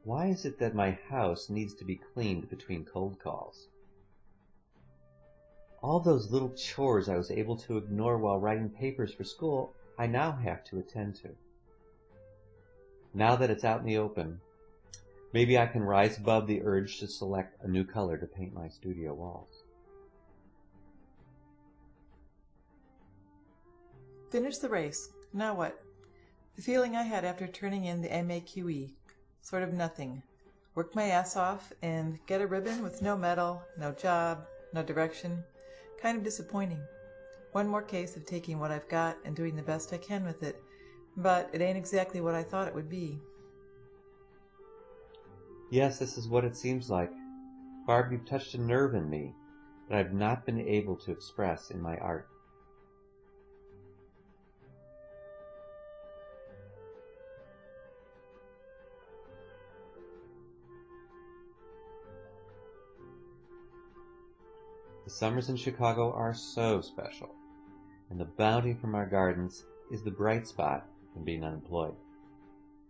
Why is it that my house needs to be cleaned between cold calls? All those little chores I was able to ignore while writing papers for school, I now have to attend to. Now that it's out in the open, maybe I can rise above the urge to select a new color to paint my studio walls. Finish the race. Now what? The feeling I had after turning in the MAQE. Sort of nothing. Work my ass off and get a ribbon with no medal, no job, no direction. Kind of disappointing. One more case of taking what I've got and doing the best I can with it, but it ain't exactly what I thought it would be. Yes, this is what it seems like. Barb, you've touched a nerve in me that I've not been able to express in my art. The summers in Chicago are so special, and the bounty from our gardens is the bright spot in being unemployed.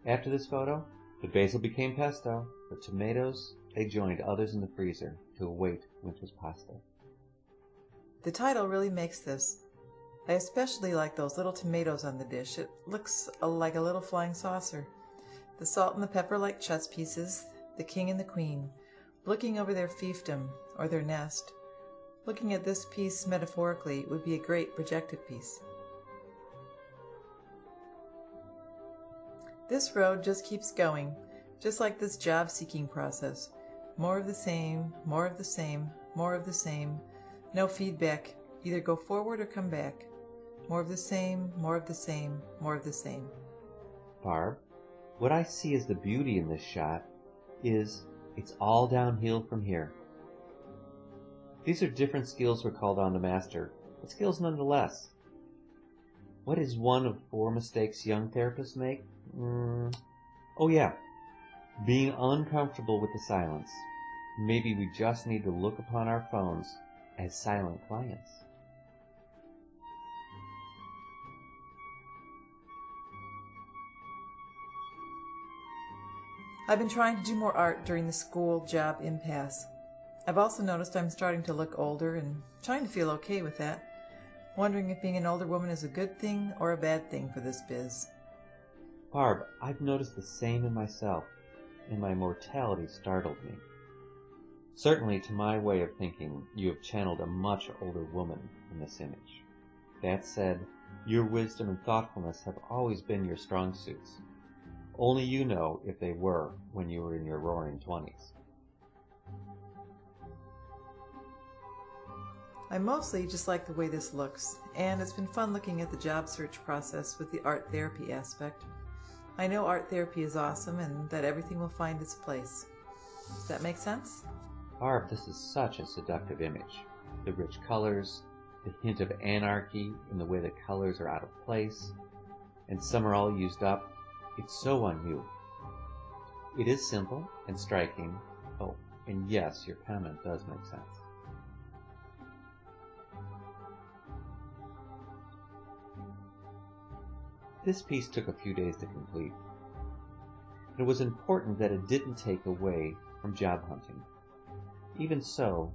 After this photo, the basil became pesto, the tomatoes, they joined others in the freezer to await winter's pasta. The title really makes this. I especially like those little tomatoes on the dish. It looks like a little flying saucer. The salt and the pepper like chess pieces, the king and the queen, looking over their fiefdom or their nest. Looking at this piece metaphorically would be a great projected piece. This road just keeps going, just like this job-seeking process. More of the same, more of the same, more of the same. No feedback. Either go forward or come back. More of the same, more of the same, more of the same. Barb, what I see as the beauty in this shot is it's all downhill from here. These are different skills we're called on to master, but skills nonetheless. What is one of 4 mistakes young therapists make? Oh yeah, being uncomfortable with the silence. Maybe we just need to look upon our phones as silent clients. I've been trying to do more art during the school job impasse. I've also noticed I'm starting to look older and trying to feel okay with that. Wondering if being an older woman is a good thing or a bad thing for this biz. Barb, I've noticed the same in myself, and my mortality startled me. Certainly, to my way of thinking, you have channeled a much older woman in this image. That said, your wisdom and thoughtfulness have always been your strong suits. Only you know if they were when you were in your roaring 20s. I mostly just like the way this looks, and it's been fun looking at the job search process with the art therapy aspect. I know art therapy is awesome and that everything will find its place. Does that make sense? Barb, this is such a seductive image. The rich colors, the hint of anarchy in the way the colors are out of place, and some are all used up. It's so on you. It is simple and striking. Oh, and yes, your comment does make sense. This piece took a few days to complete. It was important that it didn't take away from job hunting. Even so,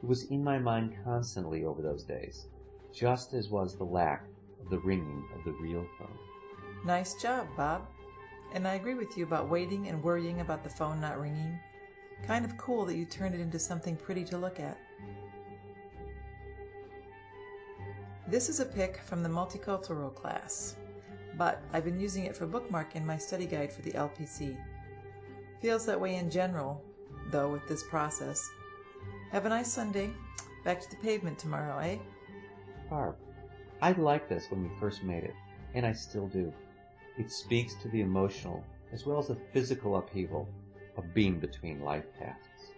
it was in my mind constantly over those days, just as was the lack of the ringing of the real phone. Nice job, Bob. And I agree with you about waiting and worrying about the phone not ringing. Kind of cool that you turned it into something pretty to look at. This is a pic from the multicultural class, but I've been using it for bookmark in my study guide for the LPC. Feels that way in general, though, with this process. Have a nice Sunday. Back to the pavement tomorrow, eh? Barb, I liked this when we first made it, and I still do. It speaks to the emotional as well as the physical upheaval of being between life paths.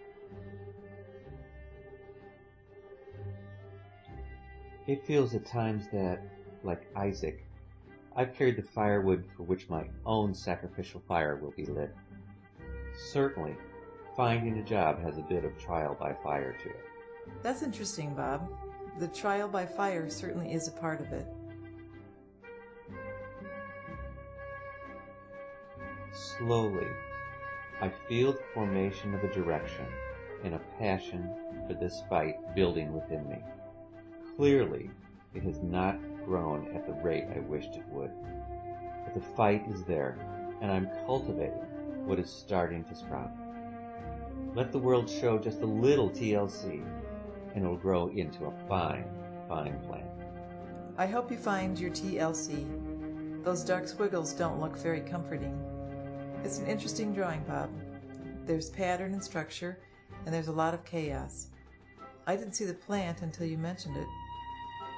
It feels at times that, like Isaac, I've carried the firewood for which my own sacrificial fire will be lit. Certainly, finding a job has a bit of trial by fire to it. That's interesting, Bob. The trial by fire certainly is a part of it. Slowly, I feel the formation of a direction and a passion for this fight building within me. Clearly, it has not grown at the rate I wished it would. But the fight is there, and I'm cultivating what is starting to sprout. Let the world show just a little TLC, and it'll grow into a fine, fine plant. I hope you find your TLC. Those dark squiggles don't look very comforting. It's an interesting drawing, Bob. There's pattern and structure, and there's a lot of chaos. I didn't see the plant until you mentioned it.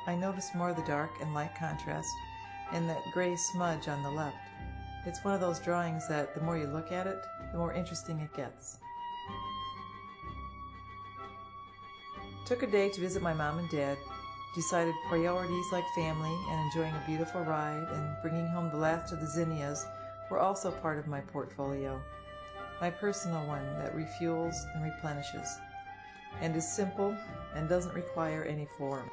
I noticed more of the dark and light contrast, and that gray smudge on the left. It's one of those drawings that the more you look at it, the more interesting it gets. Took a day to visit my mom and dad, decided priorities like family and enjoying a beautiful ride and bringing home the last of the zinnias were also part of my portfolio. My personal one that refuels and replenishes, and is simple and doesn't require any form.